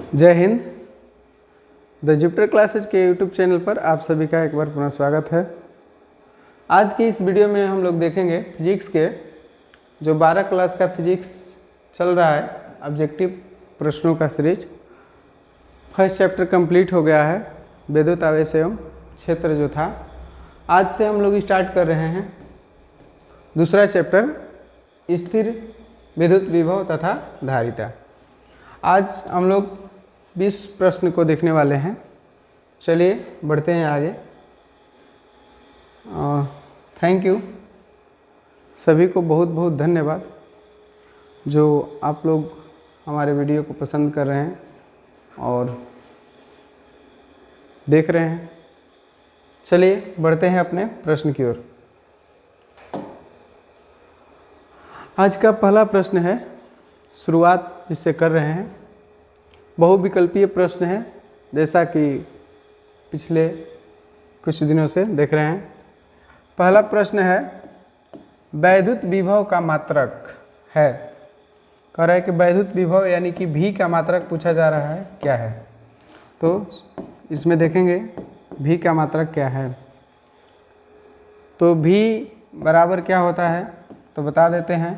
जय Hind. The Jupiter classes के YouTube channel पर आप सभी का एक बार पुनः स्वागत है। आज की इस वीडियो में हम लोग देखेंगे फिजिक्स के जो 12 क्लास का फिजिक्स चल रहा है, ऑब्जेक्टिव प्रश्नों का सीरीज। फर्स्ट चैप्टर कंप्लीट हो गया है, विद्युत आवेश एवं क्षेत्र जो था। आज से हम लोग स्टार्ट कर रहे हैं दूसरा चैप्टर, स्थिर विद्युत विभव तथा धारिता। आज हम लोग 20 प्रश्न को देखने वाले हैं। चलिए बढ़ते हैं आगे। थैंक यू, सभी को बहुत बहुत धन्यवाद जो आप लोग हमारे वीडियो को पसंद कर रहे हैं और देख रहे हैं। चलिए बढ़ते हैं अपने प्रश्न की ओर। आज का पहला प्रश्न है, शुरुआत जिससे कर रहे हैं, बहुविकल्पीय प्रश्न है, जैसा कि पिछले कुछ दिनों से देख रहे हैं। पहला प्रश्न है, वैद्युत विभव का मात्रक है। कह रहा है कि वैद्युत विभव यानी कि V का मात्रक पूछा जा रहा है, क्या है। तो इसमें देखेंगे V का मात्रक क्या है। तो V बराबर क्या होता है, तो बता देते हैं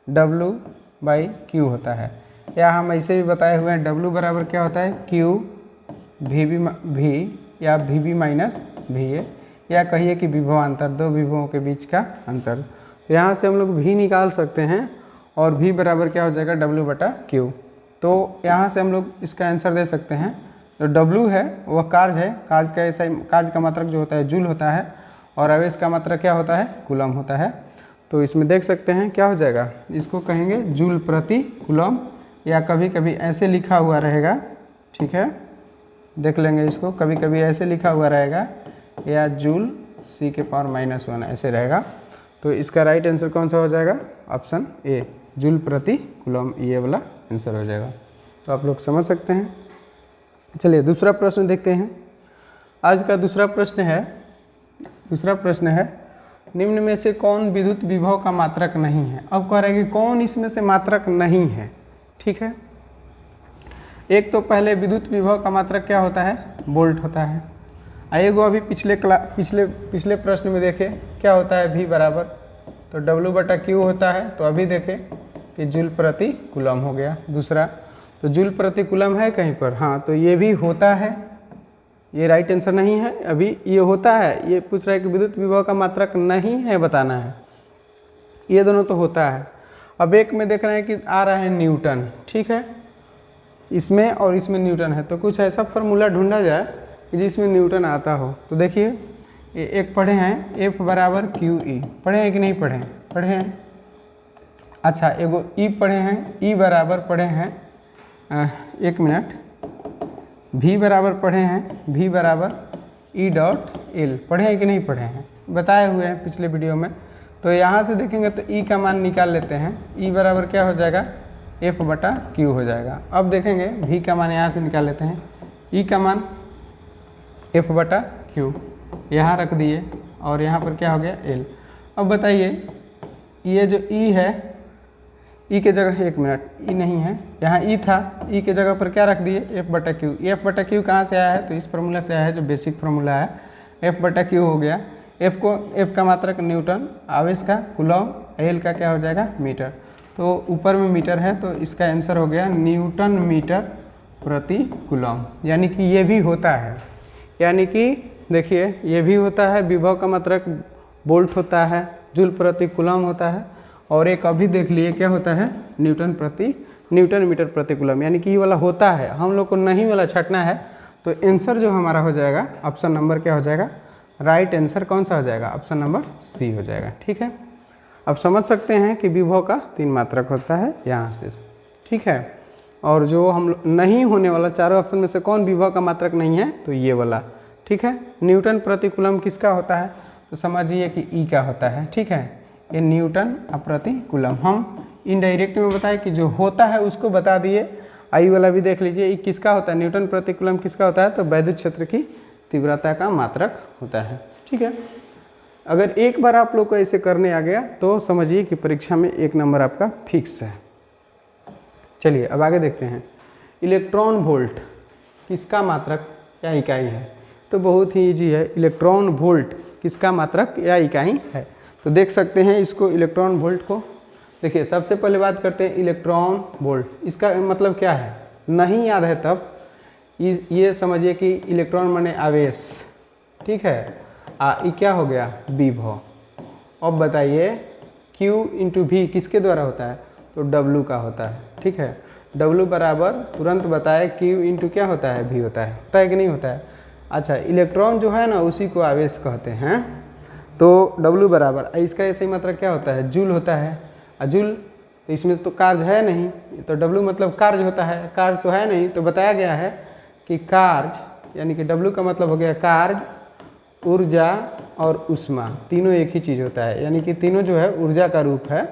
W/Q होता है, या हम ऐसे भी बताए हुए हैं W बराबर क्या होता है Q V या VB माइनस VA, या कहिए कि विभवांतर, दो विभवों के बीच का अंतर। तो यहाँ से हम लोग V निकाल सकते हैं और V बराबर क्या हो जाएगा W/Q। तो यहाँ से हम लोग इसका आंसर दे सकते हैं। जो W है वह कार्य है, कार्य का ऐसा कार्य का मात्रक जो होता है जूल होता है, और आवेश का मात्रक क्या होता है, कूलम होता है। तो इसमें देख सकते हैं क्या हो जाएगा, इसको कहेंगे जूल प्रति कूलम, या कभी कभी ऐसे लिखा हुआ रहेगा, ठीक है, देख लेंगे इसको, कभी कभी ऐसे लिखा हुआ रहेगा, या जूल C⁻⁻1 ऐसे रहेगा। तो इसका राइट आंसर कौन सा हो जाएगा, ऑप्शन ए, जूल प्रति कूलम, ये वाला आंसर हो जाएगा। तो आप लोग समझ सकते हैं। चलिए दूसरा प्रश्न देखते हैं। आज का दूसरा प्रश्न है, निम्न में से कौन विद्युत विभव का मात्रक नहीं है। अब कह रहे हैं कि कौन इसमें से मात्रक नहीं है, ठीक है। एक तो पहले विद्युत विभव का मात्रक क्या होता है, वोल्ट होता है। आइएगो अभी पिछले प्रश्न में देखें क्या होता है, V बराबर तो W/Q होता है। तो अभी देखें कि जूल प्रति कूलम हो गया। दूसरा तो जूल प्रति कूलम है कहीं पर, हाँ, तो ये भी होता है, ये राइट आंसर नहीं है। अभी ये होता है, ये पूछ रहा है कि विद्युत विभव का मात्रक नहीं है, बताना है। ये दोनों तो होता है। अब एक में देख रहे हैं कि आ रहा है न्यूटन, ठीक है, इसमें और इसमें न्यूटन है। तो कुछ ऐसा फार्मूला ढूंढा जाए कि जिसमें न्यूटन आता हो। तो देखिए ये एक पढ़े हैं, F बराबर QE, पढ़े हैं कि नहीं पढ़े, पढ़े हैं। अच्छा, एगो E पढ़े हैं, E बराबर पढ़े हैं, एक मिनट, V बराबर पढ़े हैं, V बराबर E.L, पढ़े हैं कि नहीं पढ़े हैं, बताए हुए हैं पिछले वीडियो में। तो यहाँ से देखेंगे तो E का मान निकाल लेते हैं। E बराबर क्या हो जाएगा, F/Q हो जाएगा। अब देखेंगे V का मान यहाँ से निकाल लेते हैं। E का मान F/Q यहाँ रख दिए, और यहाँ पर क्या हो गया L। अब बताइए ये जो E है, E के जगह, एक मिनट, E नहीं है, यहाँ E था, E के जगह पर क्या रख दिए, F/Q। F/Q कहाँ से आया है, तो इस फार्मूला से आया है, जो बेसिक फार्मूला है। F/Q हो गया। F का मात्रक न्यूटन, आवेश का कूलम, L का क्या हो जाएगा, मीटर। तो ऊपर में मीटर है, तो इसका आंसर हो गया न्यूटन मीटर प्रति कूलम। यानी कि ये भी होता है, यानी कि देखिए ये भी होता है, विभव का मात्रक वोल्ट होता है, जूल प्रति कूलम होता है, और एक अभी देख लिए क्या होता है, न्यूटन मीटर प्रति कूलम, यानी कि ये वाला होता है। हम लोग को नहीं वाला छटना है। तो आंसर जो हमारा हो जाएगा, ऑप्शन नंबर क्या हो जाएगा, राइट आंसर कौन सा हो जाएगा, ऑप्शन नंबर C हो जाएगा, ठीक है। अब समझ सकते हैं कि विभव का 3 मात्रक होता है यहाँ से, ठीक है। और जो हम नहीं होने वाला, चारों ऑप्शन में से कौन विभव का मात्रक नहीं है, तो ये वाला, ठीक है। न्यूटन प्रति कूलम किसका होता है, तो समझिए कि E का होता है, ठीक है। ये न्यूटन प्रति कूलम हम इनडायरेक्ट में बताए कि जो होता है उसको बता दिए। आई वाला भी देख लीजिए, ये किसका होता है, न्यूटन प्रति कूलम किसका होता है, तो वैद्युत क्षेत्र की तीव्रता का मात्रक होता है, ठीक है। अगर एक बार आप लोग को ऐसे करने आ गया तो समझिए कि परीक्षा में 1 नंबर आपका फिक्स है। चलिए अब आगे देखते हैं। इलेक्ट्रॉन वोल्ट किसका मात्रक या इकाई है? तो बहुत ही ईजी है, इलेक्ट्रॉन वोल्ट किसका मात्रक या इकाई है। तो देख सकते हैं इसको, इलेक्ट्रॉन वोल्ट को। देखिए सबसे पहले बात करते हैं इलेक्ट्रॉन वोल्ट, इसका मतलब क्या है, नहीं याद है तब ये समझिए कि इलेक्ट्रॉन माने आवेश, ठीक है। ये क्या हो गया, विभव। अब बताइए Q इंटू V किसके द्वारा होता है? तो W का होता है, ठीक है। W बराबर तुरंत बताए Q इंटू क्या होता है, V होता है कि नहीं होता है। अच्छा, इलेक्ट्रॉन जो है ना उसी को आवेश कहते हैं। तो W बराबर, इसका ऐसे ही मतलब क्या होता है, जूल होता है। जूल तो इसमें तो कार्य है नहीं, तो W मतलब कार्य होता है, कार्य तो है नहीं। तो बताया गया है कि कार्य यानी कि W का मतलब हो गया कार्य, ऊर्जा और ऊष्मा, तीनों एक ही चीज़ होता है। यानी कि तीनों जो है ऊर्जा का रूप है,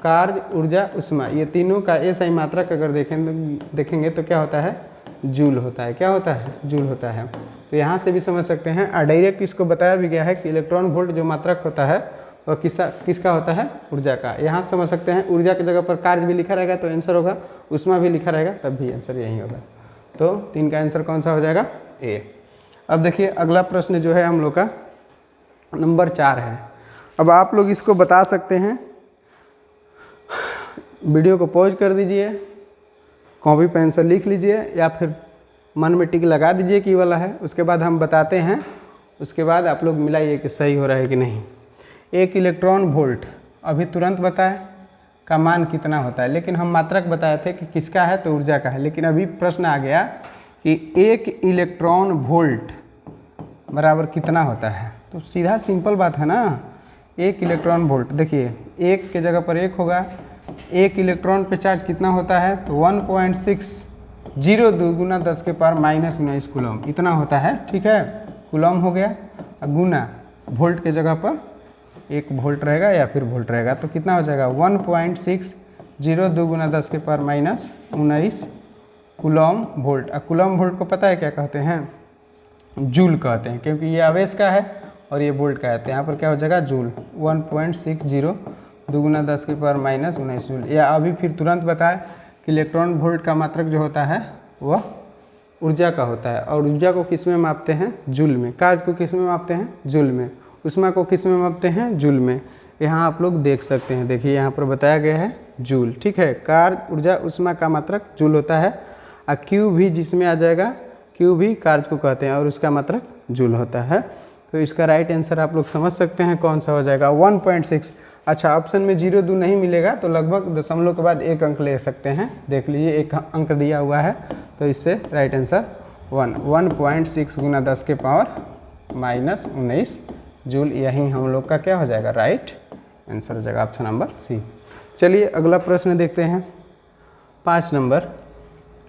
कार्य, ऊर्जा, ऊष्मा, ये तीनों का ऐसा ही मात्रक अगर देखेंगे तो क्या होता है, जूल होता है। क्या होता है, जूल होता है। तो यहाँ से भी समझ सकते हैं। और डायरेक्ट इसको बताया भी गया है कि इलेक्ट्रॉन वोल्ट जो मात्रक होता है वह किसका होता है, ऊर्जा का। यहाँ समझ सकते हैं ऊर्जा की जगह पर कार्य भी लिखा रहेगा तो आंसर होगा, ऊष्मा भी लिखा रहेगा तब भी आंसर यही होगा। तो 3 का आंसर कौन सा हो जाएगा, ए। अब देखिए अगला प्रश्न जो है हम लोग का नंबर 4 है। अब आप लोग इसको बता सकते हैं, वीडियो को पॉज कर दीजिए, कॉपी पेन से लिख लीजिए या फिर मन में टिक लगा दीजिए कि वाला है। उसके बाद हम बताते हैं, उसके बाद आप लोग मिलाइए कि सही हो रहा है कि नहीं। 1 इलेक्ट्रॉन वोल्ट अभी तुरंत बताए का मान कितना होता है, लेकिन हम मात्रक बताए थे कि किसका है, तो ऊर्जा का है। लेकिन अभी प्रश्न आ गया कि 1 इलेक्ट्रॉन वोल्ट बराबर कितना होता है। तो सीधा सिंपल बात है ना, 1 इलेक्ट्रॉन वोल्ट, देखिए 1 के जगह पर 1 होगा। 1 इलेक्ट्रॉन पे चार्ज कितना होता है, तो 1.602 गुना 10 के पावर -19 कूलम इतना होता है, ठीक है। कूलम हो गया, गुना वोल्ट के जगह पर 1 वोल्ट रहेगा या फिर वोल्ट रहेगा, तो कितना हो जाएगा 1.602 गुना 10 के पावर -19 कूलम वोल्ट। और कूलम वोल्ट को पता है क्या कहते हैं, जूल कहते हैं, क्योंकि ये आवेश का है और ये वोल्ट का है। तो यहाँ पर क्या हो जाएगा, जूल। 1.602 गुना 10 के पावर -19 जूल। या अभी फिर तुरंत बताए कि इलेक्ट्रॉन वोल्ट का मात्रक जो होता है वह ऊर्जा का होता है। और ऊर्जा को किस में मापते हैं, जूल में। कार्य को किस में मापते हैं, जूल में। ऊष्मा को किस में मापते हैं, जूल में। यहाँ आप लोग देख सकते हैं, देखिए यहाँ पर बताया गया है जूल, ठीक है। कार्य, ऊर्जा, ऊष्मा का मात्रक जूल होता है। और क्यू भी जिसमें आ जाएगा, क्यू भी कार्य को कहते हैं और उसका मात्रक जूल होता है। तो इसका राइट आंसर आप लोग समझ सकते हैं कौन सा हो जाएगा, 1.6। अच्छा, ऑप्शन में 0 नहीं मिलेगा तो लगभग दशमलव के बाद 1 अंक ले सकते हैं। देख लीजिए 1 अंक दिया हुआ है, तो इससे राइट आंसर 1.6 गुना 10 के पावर -19 जूल, यही हम लोग का क्या हो जाएगा, राइट आंसर हो जाएगा, ऑप्शन नंबर सी। चलिए अगला प्रश्न देखते हैं, 5 नंबर।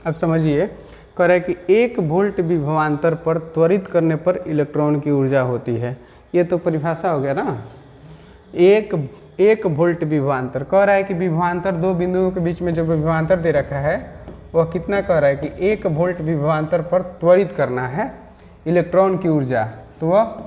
अब समझिए, कह रहा है कि 1 वोल्ट विभवांतर पर त्वरित करने पर इलेक्ट्रॉन की ऊर्जा होती है। ये तो परिभाषा हो गया ना, 1 वोल्ट विभवांतर। कह रहा है कि विभवांतर 2 बिंदुओं के बीच में जो विभवांतर दे रखा है वह कितना, कह रहा है कि 1 वोल्ट विभवांतर पर त्वरित करना है इलेक्ट्रॉन की ऊर्जा। तो वह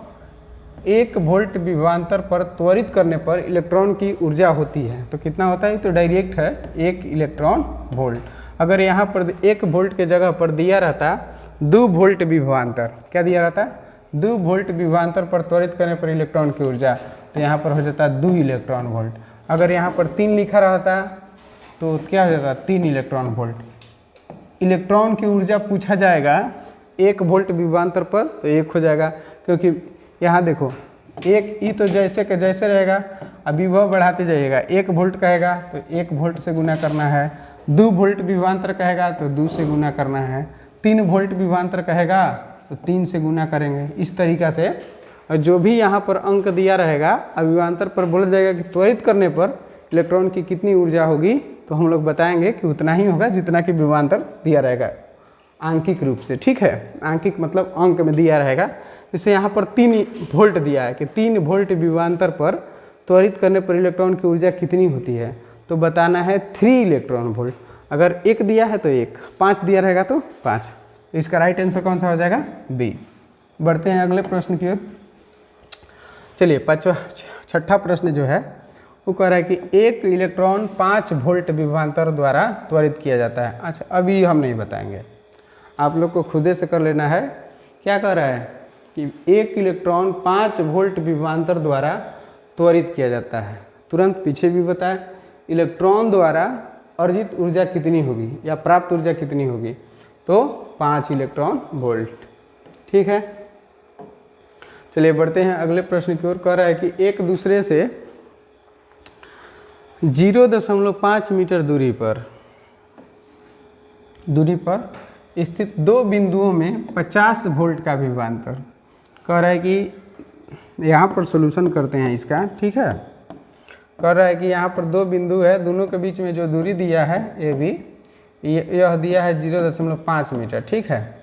1 वोल्ट विभवांतर पर त्वरित करने पर इलेक्ट्रॉन की ऊर्जा होती है। तो कितना होता है, तो डायरेक्ट है 1 इलेक्ट्रॉन वोल्ट। अगर यहाँ पर 1 वोल्ट के जगह पर दिया रहता 2 वोल्ट विभवांतर, क्या दिया रहता, 2 वोल्ट विभवांतर पर त्वरित करने पर इलेक्ट्रॉन की ऊर्जा, तो यहाँ पर हो जाता 2 इलेक्ट्रॉन वोल्ट। अगर यहाँ पर 3 लिखा रहता तो क्या हो जाता, 3 इलेक्ट्रॉन वोल्ट। इलेक्ट्रॉन की ऊर्जा पूछा जाएगा 1 वोल्ट विभवांतर पर, तो 1 हो जाएगा, क्योंकि यहाँ देखो 1 ई तो जैसे के जैसे रहेगा, अब विभव बढ़ाते जाइएगा। 1 वोल्ट कहेगा तो 1 वोल्ट से गुना करना है, 2 वोल्ट विभवांतर कहेगा तो 2 से गुना करना है, 3 वोल्ट विभवांतर कहेगा तो 3 से गुना करेंगे। इस तरीक़ा से जो भी यहाँ पर अंक दिया रहेगा, विभवांतर पर बोला जाएगा कि त्वरित करने पर इलेक्ट्रॉन की कितनी ऊर्जा होगी, तो हम लोग बताएंगे कि उतना ही होगा जितना कि विभवांतर दिया रहेगा आंकिक रूप से, ठीक है। आंकिक मतलब अंक में दिया रहेगा। जैसे यहाँ पर 3 वोल्ट दिया है कि 3 वोल्ट विभवांतर पर त्वरित करने पर इलेक्ट्रॉन की ऊर्जा कितनी होती है, तो बताना है 3 इलेक्ट्रॉन वोल्ट। अगर 1 दिया है तो 1, 5 दिया रहेगा तो 5। तो इसका राइट आंसर कौन सा हो जाएगा, बी। बढ़ते हैं अगले प्रश्न की ओर। चलिए 6ठा प्रश्न जो है वो कह रहा है कि एक इलेक्ट्रॉन 5 वोल्ट विभवांतर द्वारा त्वरित किया जाता है। अच्छा, अभी हम नहीं बताएंगे, आप लोग को खुदे से कर लेना है। क्या कह रहा है कि एक इलेक्ट्रॉन 5 वोल्ट विभवांतर द्वारा त्वरित किया जाता है। तुरंत पीछे भी बताए इलेक्ट्रॉन द्वारा अर्जित ऊर्जा कितनी होगी या प्राप्त ऊर्जा कितनी होगी, तो 5 इलेक्ट्रॉन वोल्ट। ठीक है, चलिए बढ़ते हैं अगले प्रश्न की ओर। कह रहा है कि एक दूसरे से 0.5 मीटर दूरी पर स्थित दो बिंदुओं में 50 वोल्ट का विभवांतर। कह रहा है कि यहाँ पर सॉल्यूशन करते हैं इसका। ठीक है, कह रहा है कि यहाँ पर दो बिंदु है, दोनों के बीच में जो दूरी दिया है ए बी, यह दिया है 0.5 मीटर। ठीक है,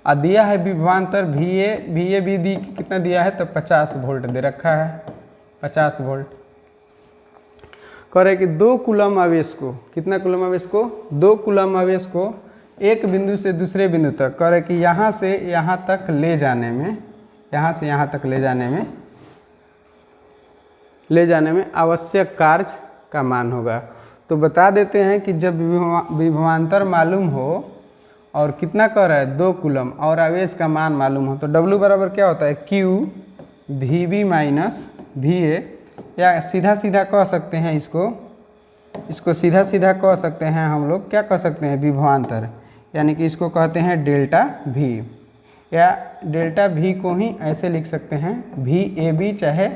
और दिया है विभवांतर वी ए भी दी कितना दिया है, तो 50 वोल्ट दे रखा है, 50 वोल्ट। कह रहे कि 2 कूलम आवेश को, कितना कूलम आवेश को, 2 कूलम आवेश को एक बिंदु से दूसरे बिंदु तक, कह रहे कि यहाँ से यहाँ तक ले जाने में, यहाँ से यहाँ तक ले जाने में आवश्यक कार्य का मान होगा। तो बता देते हैं कि जब विभवांतर मालूम हो और कितना कह रहा है 2 कूलम और आवेश का मान मालूम हो, तो W बराबर क्या होता है Q VB माइनस VA, या सीधा सीधा कह सकते हैं इसको सीधा सीधा कह सकते हैं हम लोग, क्या कह सकते हैं, विभवांतर, यानी कि इसको कहते हैं डेल्टा V, या डेल्टा V को ही ऐसे लिख सकते हैं VAB चाहे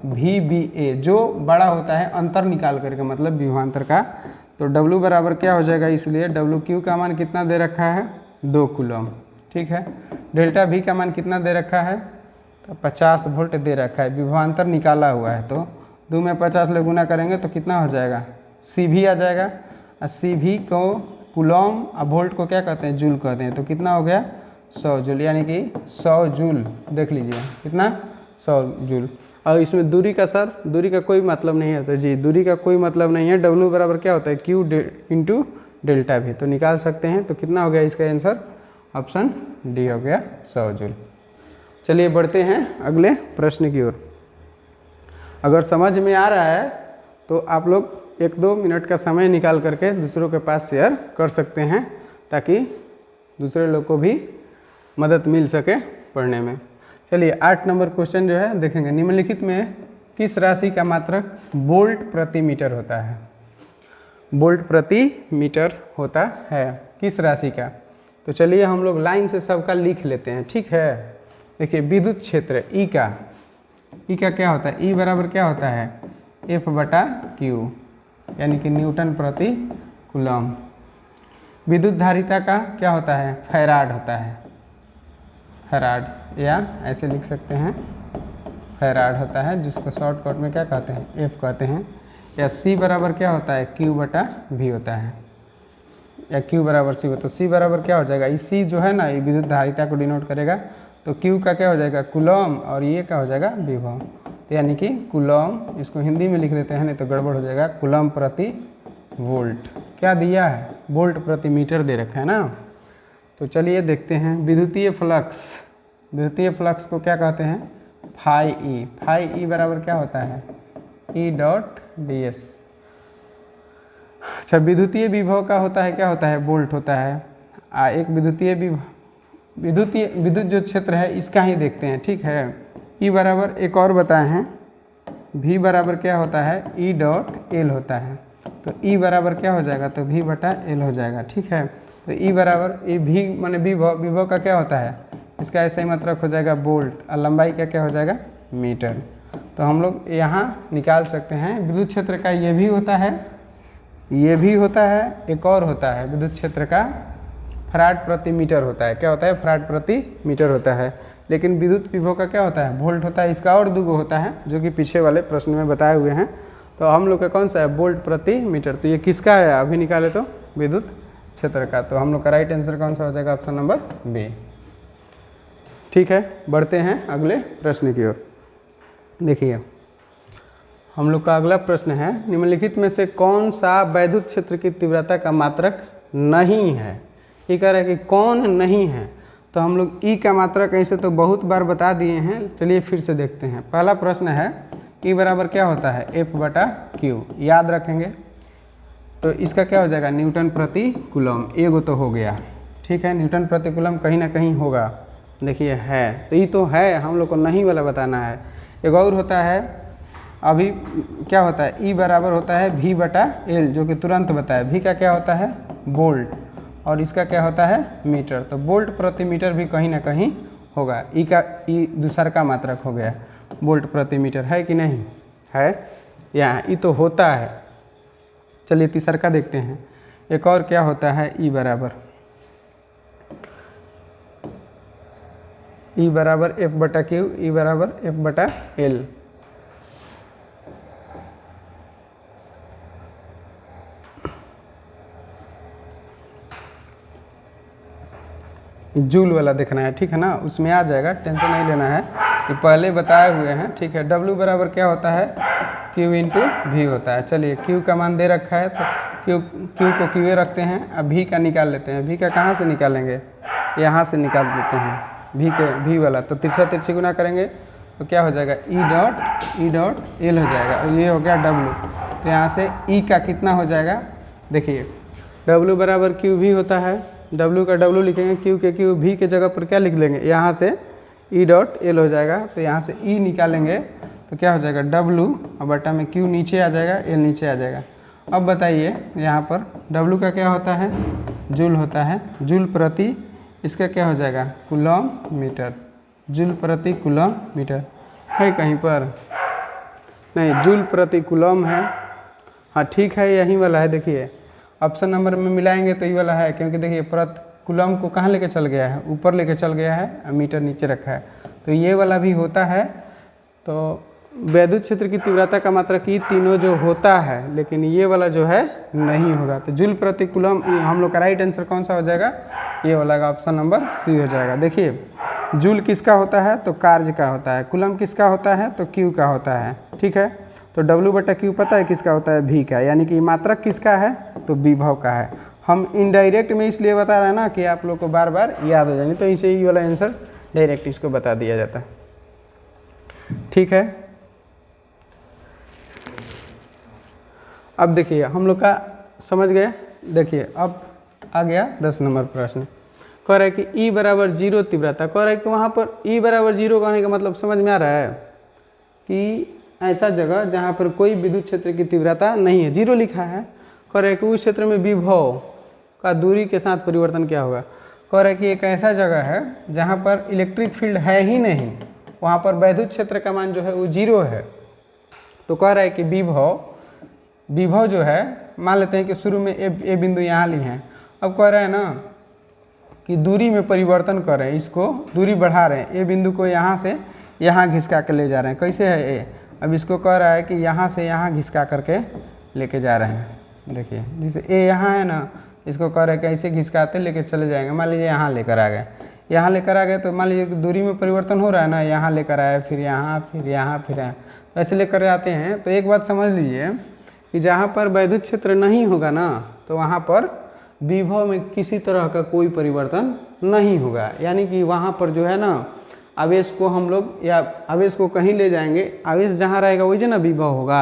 VBA, जो बड़ा होता है अंतर निकाल करके, मतलब विभवांतर का। तो W बराबर क्या हो जाएगा, इसलिए WQ का मान कितना दे रखा है, 2 कूलम। ठीक है, डेल्टा V का मान कितना दे रखा है, तो 50 वोल्ट दे रखा है, विभवांतर निकाला हुआ है। तो 2 में 50 ले गुना करेंगे तो कितना हो जाएगा, CV आ जाएगा, और CV को कूलम और वोल्ट को क्या कहते हैं, जूल कहते हैं। तो कितना हो गया, 100 जूल, यानी कि 100 जूल, देख लीजिए कितना, 100 जूल। और इसमें दूरी का दूरी का कोई मतलब नहीं है, तो जी दूरी का कोई मतलब नहीं है। W बराबर क्या होता है, Q इंटू डेल्टा V, तो निकाल सकते हैं। तो कितना हो गया इसका आंसर, ऑप्शन डी हो गया, 100 जूल। चलिए बढ़ते हैं अगले प्रश्न की ओर। अगर समझ में आ रहा है तो आप लोग 1-2 मिनट का समय निकाल करके दूसरों के पास शेयर कर सकते हैं, ताकि दूसरे लोग को भी मदद मिल सके पढ़ने में। चलिए 8 नंबर क्वेश्चन जो है देखेंगे। निम्नलिखित में किस राशि का मात्रक वोल्ट प्रति मीटर होता है, वोल्ट प्रति मीटर होता है किस राशि का। तो चलिए हम लोग लाइन से सबका लिख लेते हैं। ठीक है, देखिए विद्युत क्षेत्र ई का क्या होता है, ई बराबर क्या होता है, F/Q, यानी कि न्यूटन प्रति कूलम। विद्युत धारिता का क्या होता है, फैराड होता है, फैराड, या ऐसे लिख सकते हैं फैराड होता है, जिसको शॉर्टकट में क्या कहते हैं, F कहते हैं। या C बराबर क्या होता है, Q/V होता है, या Q बराबर C हो। तो C बराबर क्या हो जाएगा, ये C जो है ना, ये विद्युत धारिता को डिनोट करेगा। तो Q का क्या हो जाएगा, कूलम, और ये क्या हो जाएगा, विभव। तो यानी कि कूलम, इसको हिंदी में लिख देते हैं, नहीं तो गड़बड़ हो जाएगा, कूलम प्रति वोल्ट। क्या दिया है, वोल्ट प्रति मीटर दे रखा है ना। तो चलिए देखते हैं विद्युतीय फ्लक्स को क्या कहते हैं, फाई ई बराबर क्या होता है, E.ds। अच्छा, विद्युतीय विभव का होता है, क्या होता है, वोल्ट होता है। एक विद्युत जो क्षेत्र है इसका ही देखते हैं। ठीक है, E बराबर एक और बताए हैं, V बराबर क्या होता है, E.L होता है। तो E बराबर क्या हो जाएगा, तो V/L हो जाएगा। ठीक है, तो E बराबर V माने विभव का क्या होता है, इसका ऐसा ही मतलब हो जाएगा वोल्ट, और लंबाई का क्या हो जाएगा, मीटर। तो हम लोग यहाँ निकाल सकते हैं विद्युत क्षेत्र का, ये भी होता है, ये भी होता है, एक और होता है विद्युत क्षेत्र का फराड प्रति मीटर होता है। क्या होता है, फराड प्रति मीटर होता है। लेकिन विद्युत विभव का क्या होता है, वोल्ट होता है। इसका और 2 होता है, जो कि पीछे वाले प्रश्न में बताए हुए हैं। तो हम लोग का कौन सा है, वोल्ट प्रति मीटर। तो ये किसका है, अभी निकाले तो विद्युत क्षेत्र का। तो हम लोग का राइट आंसर कौन सा हो जाएगा, ऑप्शन नंबर बी। ठीक है, बढ़ते हैं अगले प्रश्न की ओर। देखिए हम लोग का अगला प्रश्न है, निम्नलिखित में से कौन सा वैद्युत क्षेत्र की तीव्रता का मात्रक नहीं है। ये कह रहा है कि कौन नहीं है। तो हम लोग ई का मात्रक ऐसे तो बहुत बार बता दिए हैं, चलिए फिर से देखते हैं। पहला प्रश्न है ई बराबर क्या होता है एफ बटा क्यू, याद रखेंगे। तो इसका क्या हो जाएगा न्यूटन प्रति कूलम, एगो तो हो गया, ठीक है। न्यूटन प्रति कूलम कहीं ना कहीं होगा, देखिए है, तो ये तो है, हम लोग को नहीं वाला बताना है। एक और होता है, अभी क्या होता है ई बराबर होता है वी बटा एल, जो कि तुरंत बताया। वी का क्या होता है वोल्ट, और इसका क्या होता है मीटर, तो वोल्ट प्रति मीटर भी कहीं ना कहीं होगा। ई का ई दूसरा का मात्रक हो गया, वोल्ट प्रति मीटर है कि नहीं है, यहाँ ई तो होता है। चलिए तीसरा का देखते हैं। एक और क्या होता है ई बराबर एफ बटा क्यू, ई बराबर एफ बटा एल। जूल वाला देखना है, ठीक है ना, उसमें आ जाएगा, टेंशन नहीं लेना है, ये पहले बताए हुए हैं, ठीक है। W बराबर क्या होता है Q इंटू वी होता है। चलिए Q का मान दे रखा है तो Q को Q रखते हैं, अब V का निकाल लेते हैं। V का कहाँ से निकालेंगे, यहाँ से निकाल देते हैं V वाला, तो तिरछा तिरछी गुना करेंगे तो क्या हो जाएगा E डॉट L हो जाएगा, और ये हो गया W। तो यहाँ से E का कितना हो जाएगा, देखिए W बराबर QV होता है, W का W लिखेंगे, Q के Q, V के जगह पर क्या लिख लेंगे, यहाँ से E डॉट L हो जाएगा। तो यहाँ से E निकालेंगे तो क्या हो जाएगा W, और बटा में Q नीचे आ जाएगा, L नीचे आ जाएगा। अब बताइए यहाँ पर W का क्या होता है जूल होता है, जूल प्रति, इसका क्या हो जाएगा कूलम मीटर, जूल प्रति कूलम मीटर है कहीं पर नहीं, जूल प्रति कूलम है, हाँ ठीक है यही वाला है। देखिए ऑप्शन नंबर में मिलाएंगे तो ये वाला है, क्योंकि देखिए प्रति कूलम को कहाँ लेके चल गया है, ऊपर लेके चल गया है, और मीटर नीचे रखा है, तो ये वाला भी होता है। तो वैद्युत क्षेत्र की तीव्रता का मात्रक ये तीनों जो होता है, लेकिन ये वाला जो है नहीं होगा। तो जूल प्रति कूलम हम लोग का राइट आंसर कौन सा हो जाएगा, ये वाला का ऑप्शन नंबर सी हो जाएगा। देखिए जूल किसका होता है तो कार्य का होता है, कूलम किसका होता है तो क्यू का होता है, ठीक है। तो W बटा क्यू पता है किसका होता है V का, यानी कि मात्रक किसका है तो विभव का है। हम इनडायरेक्ट में इसलिए बता रहे हैं ना कि आप लोग को बार बार याद हो जाए, तो इसे ये वाला आंसर डायरेक्ट इसको बता दिया जाता है, ठीक है। अब देखिए हम लोग का समझ गए। देखिए अब आ गया 10 नंबर प्रश्न, कह रहा है कि E बराबर 0 तीव्रता, कह रहा है कि वहाँ पर E बराबर 0 कहने का मतलब समझ में आ रहा है कि ऐसा जगह जहाँ पर कोई विद्युत क्षेत्र की तीव्रता नहीं है, 0 लिखा है। कह रहा है कि उस क्षेत्र में विभव का दूरी के साथ परिवर्तन क्या होगा। कह रहा है कि एक ऐसा जगह है जहाँ पर इलेक्ट्रिक फील्ड है ही नहीं, वहाँ पर वैद्युत क्षेत्र का मान जो है वो 0 है। तो कह रहा है कि विभव जो है, मान लेते हैं कि शुरू में ए बिंदु यहाँ ली है, अब कह रहा है ना कि दूरी में परिवर्तन कर रहे हैं, इसको दूरी बढ़ा रहे हैं, ए बिंदु को यहाँ से यहाँ घिसका के ले जा रहे हैं। कैसे है ए, अब इसको कह रहा है कि यहाँ से यहाँ घिसका करके लेके जा रहे हैं। देखिए जैसे ए यहाँ है ना, इसको कह रहे हैं कि ऐसे घिसकाते लेके चले जाएंगे। मान लीजिए यहाँ लेकर आ गए, यहाँ लेकर आ गए तो मान लीजिए दूरी में परिवर्तन हो रहा है ना, यहाँ लेकर आए, फिर यहाँ, फिर यहाँ, फिर यहाँ, ऐसे लेकर आते हैं। तो एक बात समझ लीजिए कि जहाँ पर वैद्युत क्षेत्र नहीं होगा ना, तो वहाँ पर विभव में किसी तरह का कोई परिवर्तन नहीं होगा। यानी कि वहाँ पर जो है ना आवेश को हम लोग, या आवेश को कहीं ले जाएंगे, आवेश जहाँ रहेगा वही ना विभव होगा।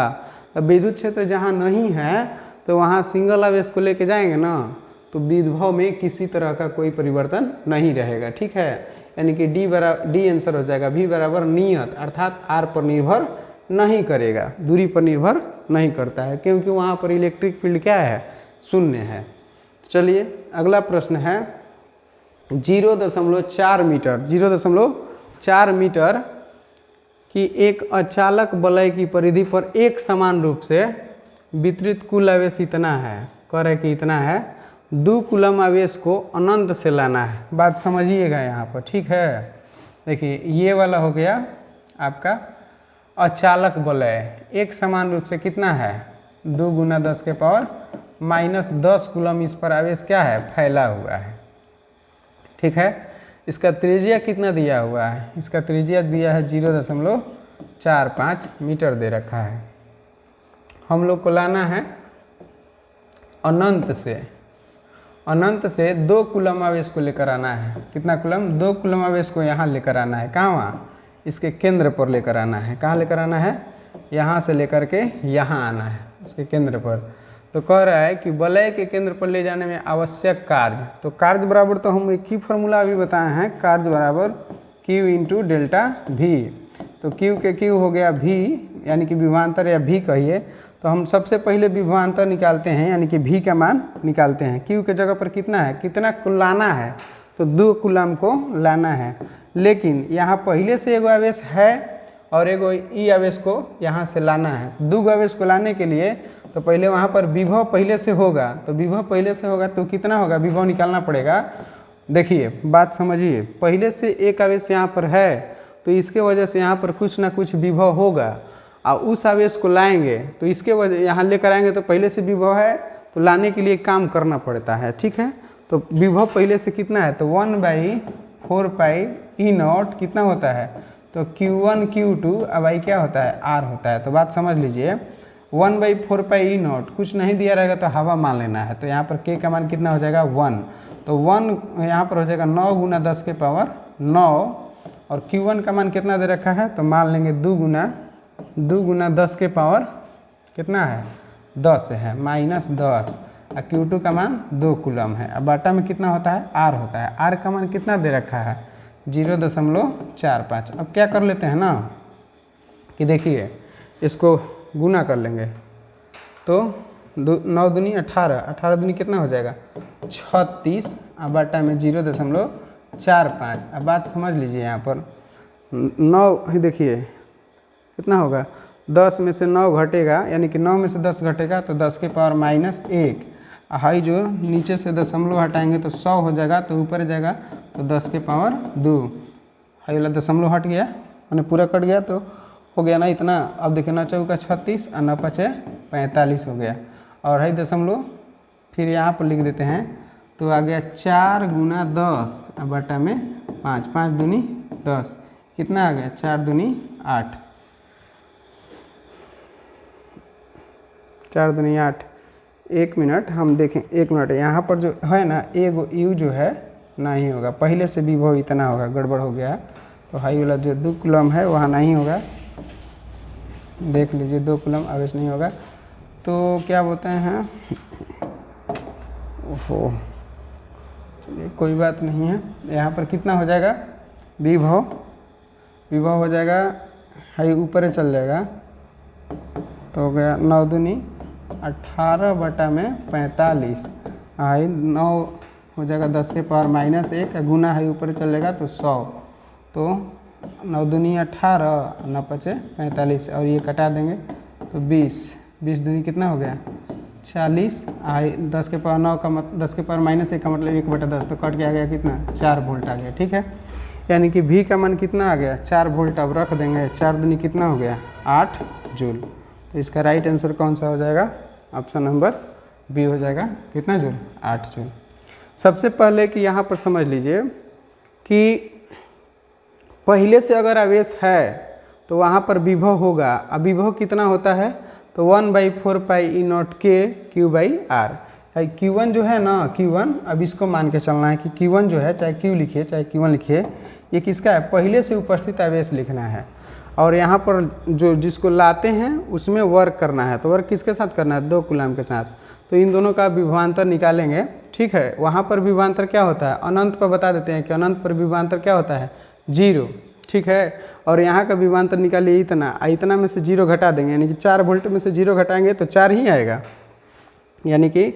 अब विद्युत क्षेत्र जहाँ नहीं है तो वहाँ सिंगल आवेश को लेके जाएंगे ना, तो विभव में किसी तरह का कोई परिवर्तन नहीं रहेगा, ठीक है। यानी कि डी आंसर हो जाएगा। V बराबर नियत, अर्थात R पर निर्भर नहीं करेगा, दूरी पर निर्भर नहीं करता है, क्योंकि वहाँ पर इलेक्ट्रिक फील्ड क्या है, शून्य है। चलिए अगला प्रश्न है 0.4 मीटर, 0.4 मीटर की एक अचालक वलय की परिधि पर एक समान रूप से वितरित कुल आवेश इतना है। कह रहे कि इतना है, 2 कूलम आवेश को अनंत से लाना है। बात समझिएगा यहाँ पर, ठीक है। देखिए ये वाला हो गया आपका अचालक वलय, एक समान रूप से कितना है 2 गुना 10 के पावर -10 कूलम इस पर आवेश क्या है फैला हुआ है, ठीक है। इसका त्रिज्या कितना दिया हुआ है, इसका त्रिज्या दिया है 0.45 मीटर दे रखा है। हम लोग को लाना है अनंत से 2 कूलम आवेश को लेकर आना है। कितना कूलम, 2 कूलम आवेश को यहाँ लेकर आना है। कहाँ, वहाँ इसके केंद्र पर लेकर आना है। कहाँ लेकर आना है, यहाँ से लेकर के यहाँ आना है उसके केंद्र पर। तो कह रहा है कि वलय के केंद्र पर ले जाने में आवश्यक कार्य, तो कार्य बराबर तो हम एक ही फॉर्मूला अभी बताए हैं, कार्य बराबर Q इंटू डेल्टा V। तो Q के Q हो गया V यानी कि विभवांतर या V कहिए। तो हम सबसे पहले विभवांतर निकालते हैं यानी कि V का मान निकालते हैं। Q के जगह पर कितना है, कितना लाना है, तो 2 कूलम को लाना है। लेकिन यहाँ पहले से एगो आवेश है और एगो ई आवेश को यहाँ से लाना है। 2 आवेश को लाने के लिए तो पहले वहाँ पर विभव पहले से होगा, तो विभव पहले से होगा तो कितना होगा, विभव निकालना पड़ेगा। देखिए बात समझिए, पहले से एक आवेश यहाँ पर है तो इसके वजह से यहाँ पर कुछ ना कुछ विभव होगा और उस आवेश को लाएंगे तो इसके वजह यहाँ लेकर आएंगे तो पहले से विभव है तो लाने के लिए काम करना पड़ता है, ठीक है। तो विभव पहले से कितना है, तो 1/4 पाई E0 कितना होता है, तो Q1 Q2 अब आई क्या होता है, R होता है। तो बात समझ लीजिए 1/4 पाई E0 कुछ नहीं दिया रहेगा तो हवा मान लेना है। तो यहाँ पर K का मान कितना हो जाएगा 1, तो 1 यहाँ पर हो जाएगा 9 गुना 10 के पावर 9 और Q1 का मान कितना दे रखा है, तो मान लेंगे 2 गुना 10 के पावर कितना है 10 है -10 और Q2 का मान 2 कूलम है। अब बाटा में कितना होता है, R होता है। R का मान कितना दे रखा है 0.45। अब क्या कर लेते हैं ना कि देखिए इसको गुना कर लेंगे तो 9 दूनी 18, 18 दूनी कितना हो जाएगा 36 और बाटा में 0.45। अब बात समझ लीजिए यहाँ पर 9 ही देखिए कितना होगा, 10 में से 9 घटेगा यानी कि 9 में से 10 घटेगा तो 10 के पावर -1। हाई जो नीचे से दशमलव हटाएंगे तो 100 हो जाएगा, तो ऊपर जाएगा तो 10 के पावर 2। हाई वाला दशमलव हट गया मैंने पूरा कट गया तो हो गया ना इतना। अब देखिए 9 चौका 36 और 9 पचे 45 हो गया और हाई दशमलव फिर यहाँ पर लिख देते हैं तो आ गया 4 गुना 10 और बटा में 5, 5 दूनी 10 कितना आ गया 4 दूनी 8, 4 दूनी 8। 1 मिनट हम देखें, 1 मिनट यहाँ पर जो है ना एगो यू जो है नहीं होगा, पहले से विभव इतना होगा, गड़बड़ हो गया। तो हाई वाला जो 2 कूलम है वहाँ नहीं होगा, देख लीजिए 2 कूलम आवेश नहीं होगा। तो क्या बोलते हैं ओहो चलिए कोई बात नहीं है। यहाँ पर कितना हो जाएगा विभव हो जाएगा, हाई ऊपर चल जाएगा तो हो गया 9 दूनी 18 बटा में 45, हाई 9 हो जाएगा 10 के पावर -1 गुना हाई ऊपर चल जाएगा तो 100, तो 9 दूनी 18 9 पचे 45 और ये कटा देंगे तो 20 दूनी कितना हो गया 40, हाई 10 के पावर 9 का 10 के पावर -1 का मतलब 1/10 तो कट के आ गया कितना 4 वोल्ट आ गया, ठीक है। यानी कि V का मान कितना आ गया 4 वोल्ट। अब रख देंगे 4 दूनी कितना हो गया 8 जूल। तो इसका राइट आंसर कौन सा हो जाएगा, ऑप्शन नंबर बी हो जाएगा, कितना जूल 8 जूल। सबसे पहले कि यहाँ पर समझ लीजिए कि पहले से अगर आवेश है तो वहाँ पर विभव होगा। अब विभव कितना होता है तो 1/4 पाई E0 K Q/R। Q1 जो है ना Q1, अब इसको मान के चलना है कि Q1 जो है चाहे Q लिखिए चाहे Q1 लिखिए, ये किसका है पहले से उपस्थित आवेश लिखना है और यहाँ पर जो जिसको लाते हैं उसमें वर्क करना है। तो वर्क किसके साथ करना है 2 कूलम के साथ। तो इन दोनों का विभवांतर निकालेंगे, ठीक है। वहाँ पर विभवांतर क्या होता है, अनंत पर बता देते हैं कि अनंत पर विभवांतर क्या होता है 0, ठीक है। और यहाँ का विभवांतर निकालिए इतना में से 0 घटा देंगे यानी कि 4 वोल्ट में से 0 घटाएंगे तो 4 ही आएगा, यानी कि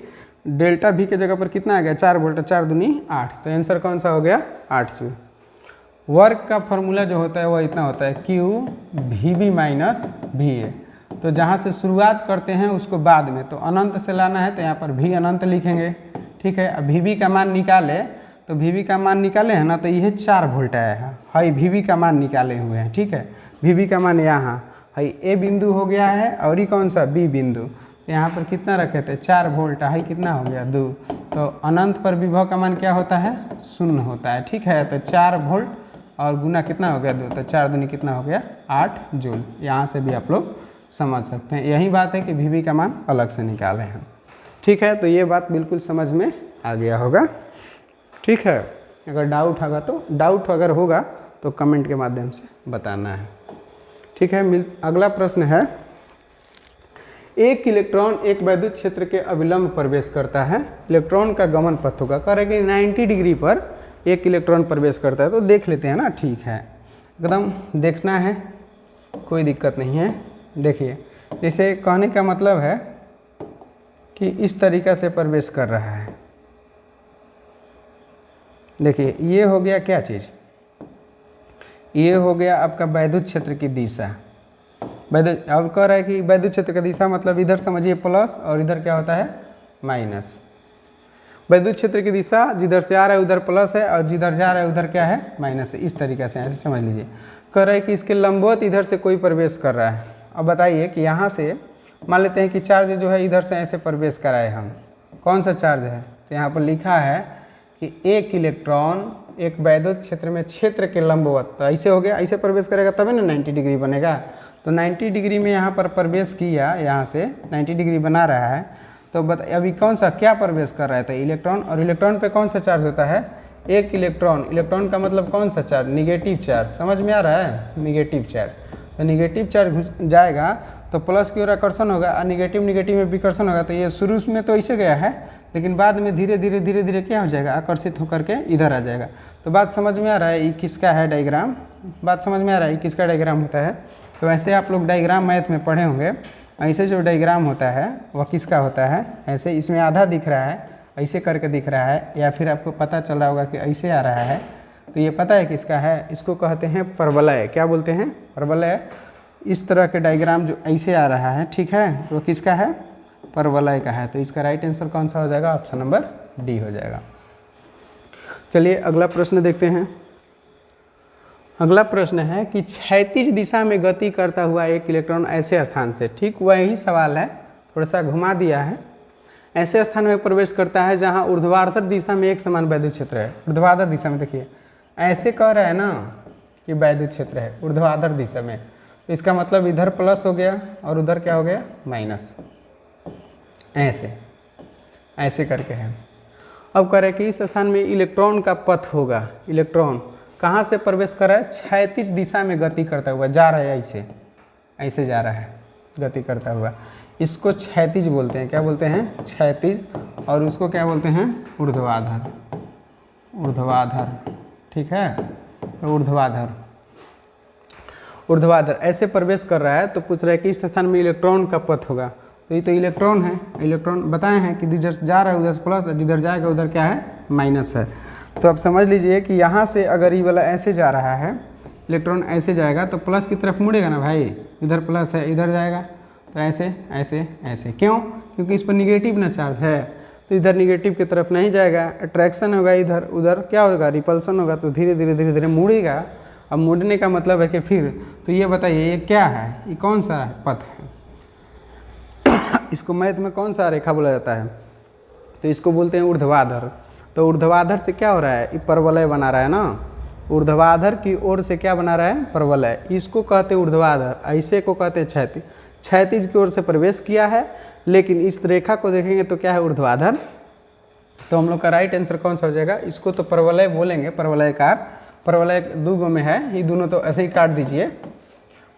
डेल्टा V के जगह पर कितना आ गया 4 वोल्ट, 4 दूनी 8। तो आंसर कौन सा हो गया 8 जूल। वर्क का फॉर्मूला जो होता है वो इतना होता है Q/V - VA। तो जहाँ से शुरुआत करते हैं उसको बाद में, तो अनंत से लाना है तो यहाँ पर V अनंत लिखेंगे, ठीक है। अब VV का मान निकाले तो VV का मान निकाले हैं ना तो यह 4 वोल्ट आया है, हाई VV का मान निकाले हुए हैं, ठीक है। VV का मान यहाँ हाई A बिंदु हो गया है और ये कौन सा B बिंदु, यहाँ पर कितना रखे थे 4 वोल्ट, हाई कितना हो गया 2। तो अनंत पर विभव का मान क्या होता है 0 होता है, ठीक है। तो 4 वोल्ट और गुना कितना हो गया 2, तो 4 दूनी कितना हो गया 8 जूल। यहाँ से भी आप लोग समझ सकते हैं। यही बात है कि VV का मान अलग से निकाले हैं, ठीक है। तो ये बात बिल्कुल समझ में आ गया होगा, ठीक है। अगर डाउट अगर होगा तो कमेंट के माध्यम से बताना है, ठीक है। अगला प्रश्न है एक इलेक्ट्रॉन एक वैद्युत क्षेत्र के अविलंब प्रवेश करता है, इलेक्ट्रॉन का गमन पथ होगा। कह रहे कि 90 डिग्री पर एक इलेक्ट्रॉन प्रवेश करता है, तो देख लेते हैं ना, ठीक है, एकदम देखना है, कोई दिक्कत नहीं है। देखिए, जैसे कहने का मतलब है कि इस तरीक़ा से प्रवेश कर रहा है। देखिए, ये हो गया क्या चीज़, ये हो गया आपका वैद्युत क्षेत्र की दिशा। वैद्युत, अब कह रहा है कि वैद्युत क्षेत्र का दिशा मतलब इधर समझिए प्लस और इधर क्या होता है माइनस। वैद्युत क्षेत्र की दिशा जिधर से आ रहा है उधर प्लस है और जिधर जा रहा है उधर क्या है माइनस है। इस तरीके से ऐसे समझ लीजिए। कह रहा है कि इसके लंबवत इधर से कोई प्रवेश कर रहा है। अब बताइए कि यहाँ से मान लेते हैं कि चार्ज जो है इधर से ऐसे प्रवेश कराए हम, कौन सा चार्ज है, तो यहाँ पर लिखा है कि एक इलेक्ट्रॉन एक वैद्युत क्षेत्र में क्षेत्र के लंबवत, तो ऐसे हो गया, ऐसे प्रवेश करेगा तभी ना 90 डिग्री बनेगा। तो 90 डिग्री में यहाँ पर प्रवेश किया, यहाँ से 90 डिग्री बना रहा है। तो अभी कौन सा क्या प्रवेश कर रहा है, तो इलेक्ट्रॉन, और इलेक्ट्रॉन पे कौन सा चार्ज होता है, एक इलेक्ट्रॉन। इलेक्ट्रॉन का मतलब कौन सा चार्ज, निगेटिव चार्ज, समझ में आ रहा है, निगेटिव चार्ज। तो निगेटिव चार्ज घुस जाएगा तो प्लस की ओर आकर्षण होगा और निगेटिव निगेटिव में विकर्षण होगा। तो ये शुरू में तो ऐसे गया है, लेकिन बाद में धीरे धीरे क्या हो जाएगा, आकर्षित होकर के इधर आ जाएगा। तो बात समझ में आ रहा है, ये किसका है डायग्राम, बात समझ में आ रहा है, किसका डायग्राम होता है। तो ऐसे आप लोग डायग्राम मैथ में पढ़े होंगे, ऐसे जो डायग्राम होता है वह किसका होता है, ऐसे इसमें आधा दिख रहा है, ऐसे करके दिख रहा है, या फिर आपको पता चल रहा होगा कि ऐसे आ रहा है, तो ये पता है किसका है, इसको कहते हैं परवलय। क्या बोलते हैं, परवलय। इस तरह के डायग्राम जो ऐसे आ रहा है, ठीक है, तो किसका है, परवलय का है। तो इसका राइट आंसर कौन सा हो जाएगा, ऑप्शन नंबर डी हो जाएगा। चलिए अगला प्रश्न देखते हैं। अगला प्रश्न है कि क्षैतिज दिशा में गति करता हुआ एक इलेक्ट्रॉन ऐसे स्थान से, ठीक वही सवाल है, थोड़ा सा घुमा दिया है, ऐसे स्थान में प्रवेश करता है जहां ऊर्ध्वाधर दिशा में एक समान वैद्युत क्षेत्र है। ऊर्ध्वाधर दिशा में देखिए, ऐसे कह रहा है ना कि वैद्युत क्षेत्र है ऊर्ध्वाधर दिशा में, तो इसका मतलब इधर प्लस हो गया और उधर क्या हो गया माइनस, ऐसे ऐसे करके है। अब कह रहे हैं कि इस स्थान में इलेक्ट्रॉन का पथ होगा। इलेक्ट्रॉन कहाँ से प्रवेश कर रहा है, क्षैतिज दिशा में गति करता हुआ जा रहा है, ऐसे ऐसे जा रहा है गति करता हुआ, इसको क्षैतिज बोलते हैं। क्या बोलते हैं, क्षैतिज। और उसको क्या बोलते हैं, ऊर्ध्वाधर। ऊर्ध्वाधर, ठीक है, ऊर्ध्वाधर। ऊर्ध्वाधर ऐसे प्रवेश कर रहा है, तो पूछ रहा है कि इस स्थान में इलेक्ट्रॉन का पथ होगा। तो ये तो इलेक्ट्रॉन है, इलेक्ट्रॉन बताए हैं कि जिधर जा रहा है उधर प्लस, जिधर जाएगा उधर क्या है माइनस है। तो अब समझ लीजिए कि यहाँ से अगर ये वाला ऐसे जा रहा है, इलेक्ट्रॉन ऐसे जाएगा तो प्लस की तरफ मुड़ेगा ना भाई, इधर प्लस है इधर जाएगा, तो ऐसे ऐसे ऐसे, क्यों, क्योंकि इस पर निगेटिव ना चार्ज है, तो इधर निगेटिव की तरफ नहीं जाएगा, अट्रैक्शन होगा इधर, उधर क्या होगा रिपल्सन होगा, तो धीरे धीरे मुड़ेगा। अब मुड़ने का मतलब है कि फिर, तो ये बताइए ये क्या है, ये कौन सा पथ है, इसको मैथ में कौन सा रेखा बोला जाता है, तो इसको बोलते हैं ऊर्ध्वाधर। तो ऊर्ध्वाधर से क्या हो रहा है, ये परवलय बना रहा है ना, ऊर्ध्वाधर की ओर से क्या बना रहा है, परवलय, इसको कहते हैं ऊर्ध्वाधर, ऐसे को कहते हैं क्षैतिज। क्षैतिज की ओर से प्रवेश किया है, लेकिन इस रेखा को देखेंगे तो क्या है ऊर्ध्वाधर। तो हम लोग का राइट आंसर कौन सा हो जाएगा, इसको तो परवलय बोलेंगे, परवलयकार। परवलय दो गो में है, ये दोनों तो ऐसे ही काट दीजिए,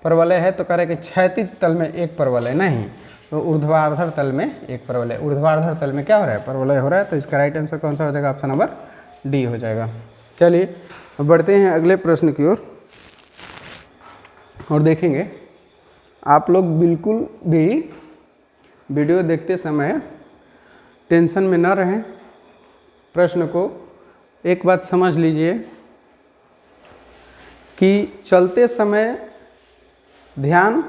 परवलय है तो कह रहे कि क्षैतिज तल में एक परवलय नहीं, तो ऊर्ध्वाधर तल में एक परवलय। ऊर्ध्वाधर तल में क्या हो रहा है, परवलय हो रहा है। तो इसका राइट आंसर कौन सा हो जाएगा, ऑप्शन नंबर डी हो जाएगा। चलिए बढ़ते हैं अगले प्रश्न की ओर और देखेंगे। आप लोग बिल्कुल भी वीडियो देखते समय टेंशन में न रहें, प्रश्न को एक बात समझ लीजिए कि चलते समय ध्यान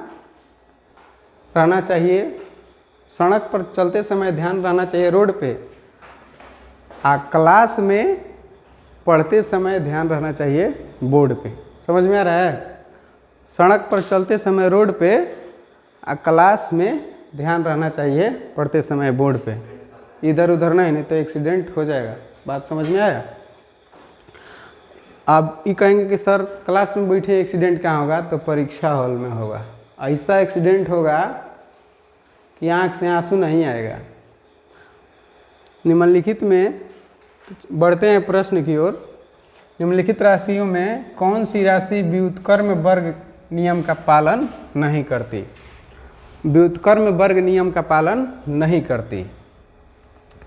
रहना चाहिए, सड़क पर चलते समय ध्यान रहना चाहिए रोड पे, क्लास में पढ़ते समय ध्यान रहना चाहिए बोर्ड पे। समझ में आ रहा है, सड़क पर चलते समय रोड पे, क्लास में ध्यान रहना चाहिए पढ़ते समय बोर्ड पे, इधर उधर नहीं तो एक्सीडेंट हो जाएगा। बात समझ में आया। आप ये कहेंगे कि सर क्लास में बैठे एक्सीडेंट कहाँ होगा, तो परीक्षा हॉल में होगा। ऐसा एक्सीडेंट होगा कि आँख से आंसू नहीं आएगा। निम्नलिखित में बढ़ते हैं प्रश्न की ओर। निम्नलिखित राशियों में कौन सी राशि व्युत्क्रम वर्ग नियम का पालन नहीं करती। व्युत्क्रम वर्ग नियम का पालन नहीं करती।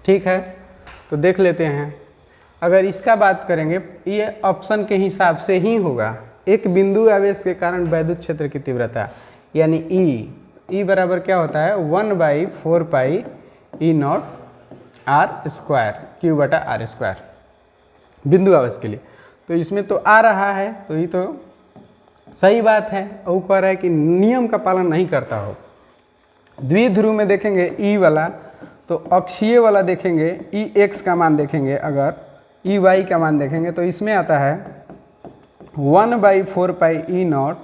ठीक है, तो देख लेते हैं। अगर इसका बात करेंगे, ये ऑप्शन के हिसाब से ही होगा। एक बिंदु आवेश के कारण वैद्युत क्षेत्र की तीव्रता यानी ई बराबर क्या होता है 1/4 पाई ई नॉट आर स्क्वायर क्यू बटा आर स्क्वायर बिंदु आवेश के लिए। तो इसमें तो आ रहा है, तो ये तो सही बात है। और वो कह रहा है कि नियम का पालन नहीं करता हो। द्विध्रुव में देखेंगे ई वाला, तो अक्षीय वाला देखेंगे ई एक्स का मान देखेंगे, अगर ई वाई का मान देखेंगे तो इसमें आता है 1/4 पाई ई नॉट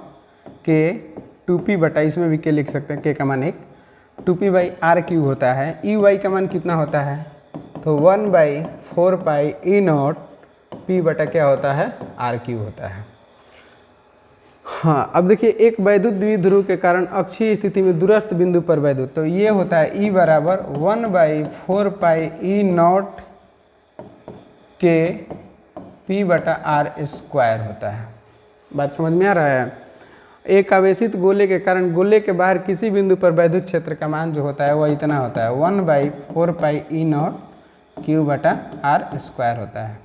के 2p बटा, इसमें भी के लिख सकते हैं, के का मान 1, 2p बाई आर क्यू होता है। ई वाई का मान कितना होता है, तो 1/4 पाई ई नॉट p बटा क्या होता है आर क्यू होता है। हाँ, अब देखिए एक वैद्युत द्विध्रुव के कारण अक्षीय स्थिति में दूरस्थ बिंदु पर वैद्युत, तो ये होता है ई बराबर 1/4 पाई ई नॉट के p बटा आर स्क्वायर होता है। बात समझ में आ रहा है। एक आवेशित गोले के कारण गोले के बाहर किसी बिंदु पर वैद्युत क्षेत्र का मान जो होता है वह इतना होता है 1/4 पाई ई नॉट क्यू बटा आर स्क्वायर होता है।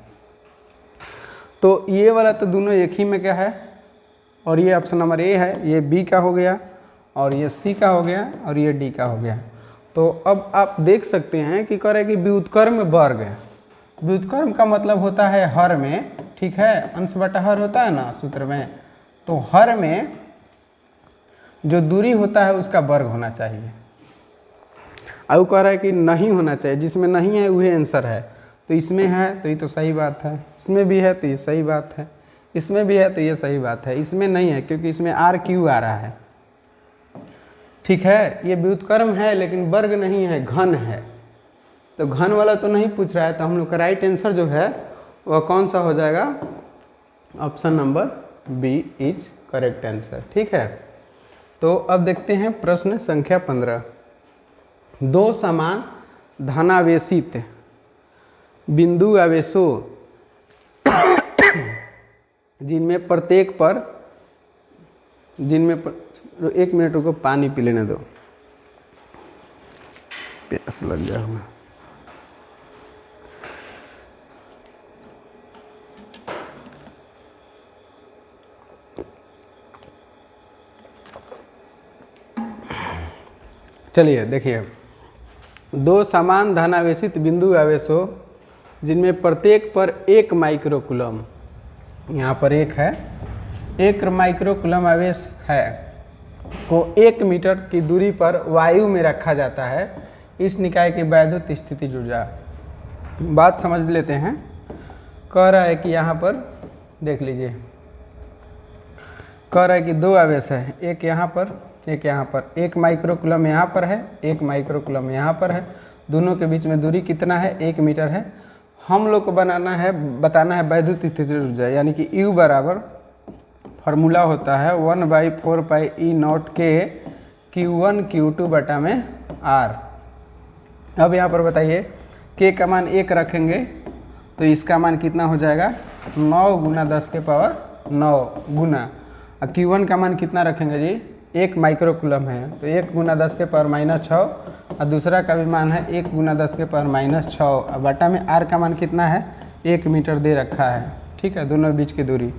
तो ये वाला तो दोनों एक ही में क्या है, और ये ऑप्शन नंबर ए है, ये बी का हो गया और ये सी का हो गया और ये डी का हो गया। तो अब आप देख सकते हैं कि कह रहे कि व्युत्क्रम वर्ग, व्युत्क्रम का मतलब होता है हर में, ठीक है, अंश बटा हर होता है ना सूत्र में, तो हर में जो दूरी होता है उसका वर्ग होना चाहिए। अब कह रहा है कि नहीं होना चाहिए, जिसमें नहीं है वही आंसर है। तो इसमें है तो ये तो सही बात है, इसमें भी है तो ये सही बात है, इसमें भी है तो ये सही बात है, इसमें नहीं है क्योंकि इसमें आर क्यू आ रहा है। ठीक है, ये व्युत्क्रम है लेकिन वर्ग नहीं है, घन है। तो घन वाला तो नहीं पूछ रहा है, तो हम लोग का राइट आंसर जो है वह कौन सा हो जाएगा, option number B is correct answer. ठीक है, तो अब देखते हैं प्रश्न संख्या 15। दो समान धनावेशित बिंदु आवेशों जिनमें प्रत्येक पर एक मिनट रुको, पानी पी लेने दो, प्यास लग गया हुआ। चलिए देखिए, दो समान धनावेशित बिंदु आवेशों जिनमें प्रत्येक पर 1 माइक्रोकूलम, यहाँ पर एक है, 1 माइक्रोकूलम आवेश है, को 1 मीटर की दूरी पर वायु में रखा जाता है। इस निकाय की वैद्युत स्थिति ऊर्जा। बात समझ लेते हैं। कह रहा है कि यहाँ पर देख लीजिए, कह रहा है कि दो आवेश है, एक यहाँ पर एक यहाँ पर, 1 माइक्रोकूलम यहाँ पर है, 1 माइक्रोकूलम यहाँ पर है, दोनों के बीच में दूरी कितना है 1 मीटर है। हम लोग को बताना है वैद्युत स्थिति ऊर्जा, यानी कि U बराबर फार्मूला होता है 1/4 पाई ई नॉट के Q1 Q2 बटा में R। अब यहाँ पर बताइए K का मान 1 रखेंगे तो इसका मान कितना हो जाएगा 9 गुना 10 के पावर 9 गुना, और Q1 का मान कितना रखेंगे जी 1 माइक्रोकूलम है तो 1 गुना 10 के पावर -6, और दूसरा का भी मान है 1 गुना 10 के पावर -6, और बटा में R का मान कितना है 1 मीटर दे रखा है। ठीक है, दोनों बीच की दूरी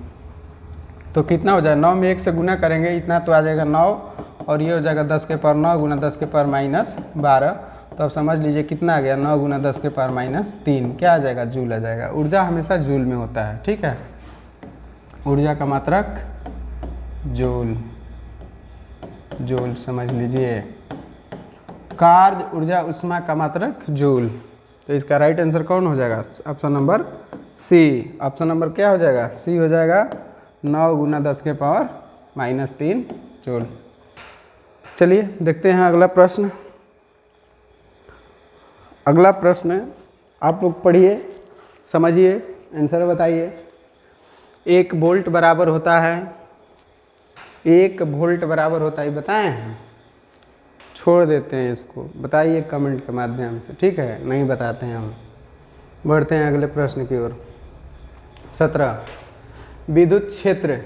तो कितना हो जाए 9 में 1 से गुना करेंगे इतना तो आ जाएगा 9, और ये हो जाएगा 10 के पावर 9 गुना 10 के पावर -12। तो अब समझ लीजिए कितना आ गया 9 गुना 10 के पावर -3, क्या आ जाएगा जूल आ जाएगा। ऊर्जा हमेशा जूल में होता है। ठीक है, ऊर्जा का मात्रक जूल, जूल समझ लीजिए। कार्य ऊर्जा उष्मा का मात्रक जूल। तो इसका राइट आंसर कौन हो जाएगा, option number C. Option number क्या हो जाएगा, सी हो जाएगा 9 गुना 10 के पावर -3 जूल। चलिए देखते हैं अगला प्रश्न। अगला प्रश्न आप लोग पढ़िए, समझिए, आंसर बताइए। 1 वोल्ट बराबर होता है, 1 वोल्ट बराबर होता है, बताएं हैं, छोड़ देते हैं इसको, बताइए कमेंट के माध्यम से। ठीक है, नहीं बताते हैं हम। बढ़ते हैं अगले प्रश्न की ओर। 17 विद्युत क्षेत्र।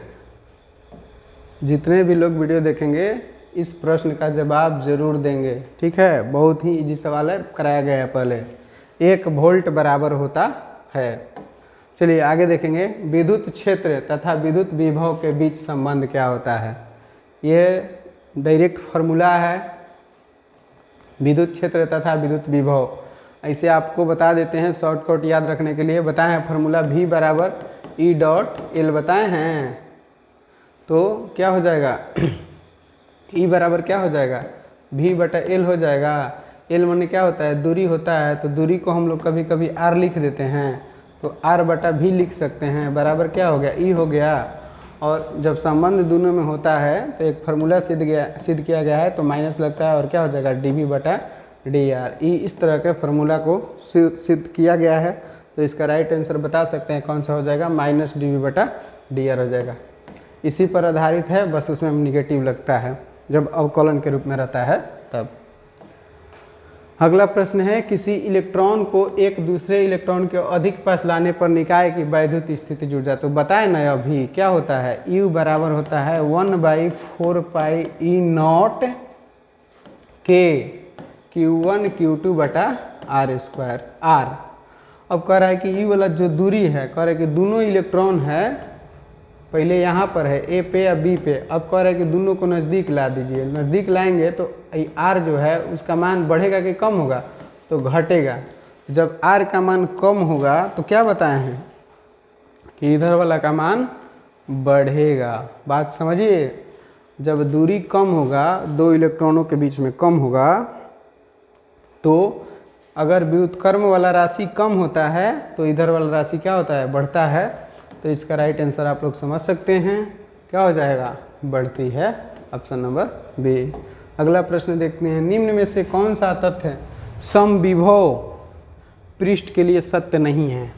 जितने भी लोग वीडियो देखेंगे इस प्रश्न का जवाब जरूर देंगे। ठीक है, बहुत ही इजी सवाल है, कराया गया है पहले। 1 वोल्ट बराबर होता है। चलिए आगे देखेंगे, विद्युत क्षेत्र तथा विद्युत विभव के बीच संबंध क्या होता है। ये डायरेक्ट फार्मूला है, विद्युत क्षेत्र तथा विद्युत विभव। ऐसे आपको बता देते हैं शॉर्टकट याद रखने के लिए। बताए हैं फार्मूला V बराबर E डॉट L बताए हैं, तो क्या हो जाएगा E बराबर क्या हो जाएगा V बटा L हो जाएगा। L माने क्या होता है, दूरी होता है, तो दूरी को हम लोग कभी कभी R लिख देते हैं, तो R बटा V लिख सकते हैं, बराबर क्या हो गया E हो गया। और जब संबंध दोनों में होता है तो एक फार्मूला सिद्ध किया गया है, तो माइनस लगता है और क्या हो जाएगा dV बटा dr। E इस तरह के फार्मूला को सिद्ध किया गया है, तो इसका राइट आंसर बता सकते हैं कौन सा हो जाएगा, माइनस dV बटा dr हो जाएगा। इसी पर आधारित है, बस उसमें निगेटिव लगता है जब अवकलन के रूप में रहता है तब। अगला प्रश्न है, किसी इलेक्ट्रॉन को एक दूसरे इलेक्ट्रॉन के अधिक पास लाने पर निकाय की वैद्युत स्थिति जुड़ जाए। तो बताए ना अभी क्या होता है, U बराबर होता है 1/4 पाई E not K Q1 Q2 बटा R स्क्वायर R। अब कह रहा है कि E वाला जो दूरी है, कह रहा है कि दोनों इलेक्ट्रॉन है, पहले यहाँ पर है A पे या B पे, अब कह रहा है कि दोनों को नज़दीक ला दीजिए। नज़दीक लाएंगे तो R जो है उसका मान बढ़ेगा कि कम होगा, तो घटेगा। जब R का मान कम होगा तो क्या बताए हैं कि इधर वाला का मान बढ़ेगा। बात समझिए, जब दूरी कम होगा, दो इलेक्ट्रॉनों के बीच में कम होगा, तो अगर व्युत्क्रम वाला राशि कम होता है तो इधर वाला राशि क्या होता है, बढ़ता है। तो इसका राइट आंसर आप लोग समझ सकते हैं, क्या हो जाएगा, बढ़ती है, ऑप्शन नंबर बी। अगला प्रश्न देखते हैं, निम्न में से कौन सा तथ्य समविभव पृष्ठ के लिए सत्य नहीं है।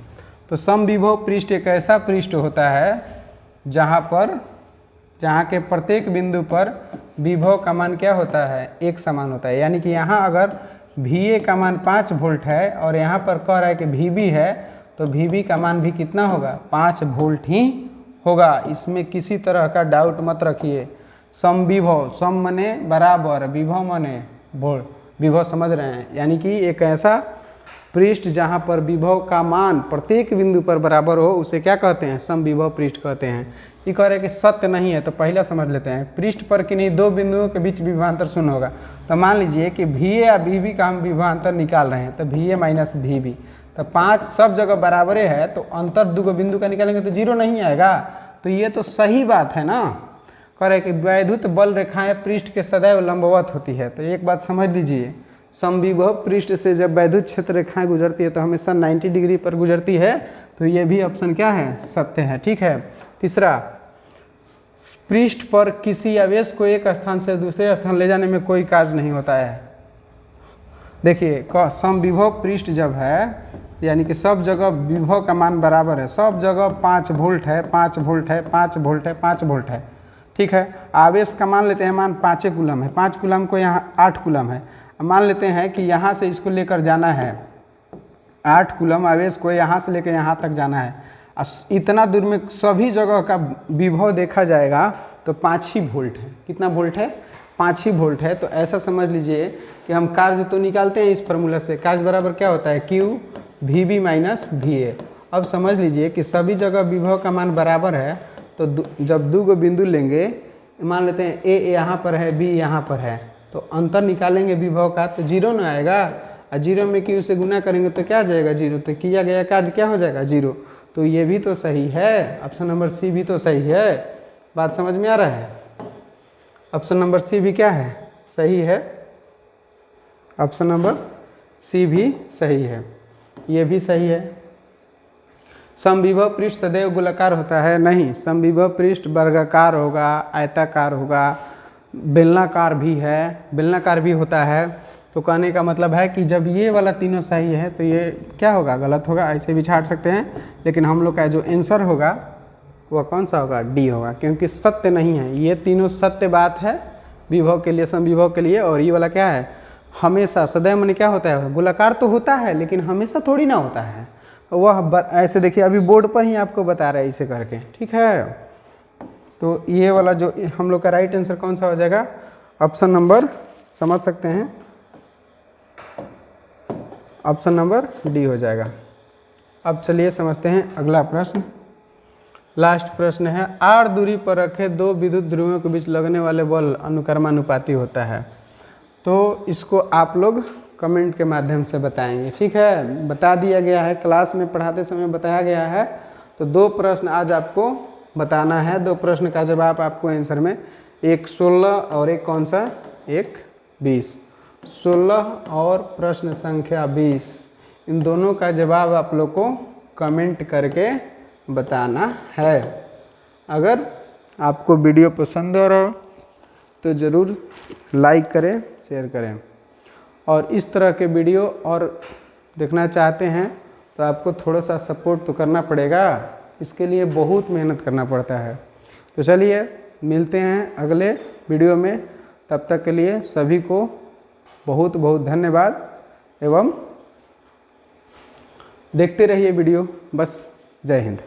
तो समविभव पृष्ठ एक ऐसा पृष्ठ होता है जहाँ के प्रत्येक बिंदु पर विभव का मान क्या होता है, एक समान होता है। यानी कि यहाँ अगर VA का मान 5 वोल्ट है और यहाँ पर कह रहा है कि VB है, तो VB का मान भी कितना होगा, 5 वोल्ट ही होगा। इसमें किसी तरह का डाउट मत रखिए। समविभव, सम मने बराबर, विभव मने वोल्ट, विभव समझ रहे हैं, यानी कि एक ऐसा पृष्ठ जहाँ पर विभव का मान प्रत्येक बिंदु पर बराबर हो, उसे क्या कहते हैं, समविभव पृष्ठ कहते हैं। ये कह रहे हैं कि सत्य नहीं है, तो पहला समझ लेते हैं, पृष्ठ पर किन्हीं दो बिंदुओं के बीच विभवांतर शून्य होगा। तो मान लीजिए कि VA या VB का हम विभवांतर निकाल रहे हैं, तो VA माइनस VB, तो 5 सब जगह बराबरे है, तो अंतर दो बिंदु का निकालेंगे तो 0 नहीं आएगा। तो ये तो सही बात है ना। कह रहे कि वैद्युत बल रेखाएं पृष्ठ के सदैव लंबवत होती है। तो एक बात समझ लीजिए, समविभव पृष्ठ से जब वैद्युत क्षेत्र रेखाएं गुजरती है तो हमेशा 90 डिग्री पर गुजरती है। तो ये भी ऑप्शन क्या है, सत्य है। ठीक है, तीसरा, पृष्ठ पर किसी आवेश को एक स्थान से दूसरे स्थान ले जाने में कोई कार्य नहीं होता है। देखिए, समविभव पृष्ठ जब है, यानी कि सब जगह विभव का मान बराबर है, सब जगह 5 वोल्ट है, 5 वोल्ट है, 5 वोल्ट है, 5 वोल्ट है। ठीक है, आवेश का मान लेते हैं, मान 5 कूलम है, 5 कूलम को यहाँ 8 कूलम है। मान लेते हैं कि यहाँ से इसको लेकर जाना है, 8 कूलम आवेश को यहाँ से लेकर यहाँ तक जाना है। इतना दूर में सभी जगह का विभव देखा जाएगा तो 5 ही वोल्ट है। कितना वोल्ट है, 5 ही वोल्ट है। तो ऐसा समझ लीजिए कि हम कार्य तो निकालते हैं इस फार्मूला से, कार्य बराबर क्या होता है, Q VB माइनस VA। अब समझ लीजिए कि सभी जगह विभव का मान बराबर है, तो जब दो बिंदु लेंगे, मान लेते हैं A यहाँ पर है, B यहाँ पर है, तो अंतर निकालेंगे विभव का, तो 0 ना आएगा, और 0 में Q से गुना करेंगे तो क्या आ जाएगा, 0। तो किया गया कार्य क्या हो जाएगा, 0। तो ये भी तो सही है, ऑप्शन नंबर सी भी तो सही है। बात समझ में आ रहा है, ऑप्शन नंबर सी भी क्या है, सही है। ऑप्शन नंबर सी भी सही है, ये भी सही है। समविभव पृष्ठ सदैव गोलाकार होता है, नहीं, समविभव पृष्ठ वर्गाकार होगा, आयताकार होगा, बेलनाकार भी है, बेलनाकार भी होता है। तो कहने का मतलब है कि जब ये वाला तीनों सही है तो ये क्या होगा, गलत होगा। ऐसे भी छाट सकते हैं, लेकिन हम लोग का जो आंसर होगा वह कौन सा होगा, डी होगा, क्योंकि सत्य नहीं है। ये तीनों सत्य बात है विभव के लिए, समविभव के लिए। और ये वाला क्या है, हमेशा, सदैव माने क्या होता है, गोलाकार तो होता है लेकिन हमेशा थोड़ी ना होता है। वह ऐसे देखिए, अभी बोर्ड पर ही आपको बता रहे हैं इसे करके। ठीक है, तो ये वाला जो हम लोग का राइट आंसर कौन सा हो जाएगा, ऑप्शन नंबर समझ सकते हैं, ऑप्शन नंबर डी हो जाएगा। अब चलिए समझते हैं अगला प्रश्न। लास्ट प्रश्न है, आर दूरी पर रखे दो विद्युत ध्रुवों के बीच लगने वाले बल अनुक्रमानुपाती होता है। तो इसको आप लोग कमेंट के माध्यम से बताएंगे, ठीक है। बता दिया गया है, क्लास में पढ़ाते समय बताया गया है। तो 2 प्रश्न आज आपको बताना है। 2 प्रश्न का जवाब आपको आंसर में, एक 16 और एक कौन सा, एक 20। 16 और प्रश्न संख्या 20, इन दोनों का जवाब आप लोग को कमेंट करके बताना है। अगर आपको वीडियो पसंद आ रहा हो तो ज़रूर लाइक करें, शेयर करें। और इस तरह के वीडियो और देखना चाहते हैं तो आपको थोड़ा सा सपोर्ट तो करना पड़ेगा, इसके लिए बहुत मेहनत करना पड़ता है। तो चलिए मिलते हैं अगले वीडियो में, तब तक के लिए सभी को बहुत बहुत धन्यवाद एवं देखते रहिए वीडियो। बस, जय हिंद।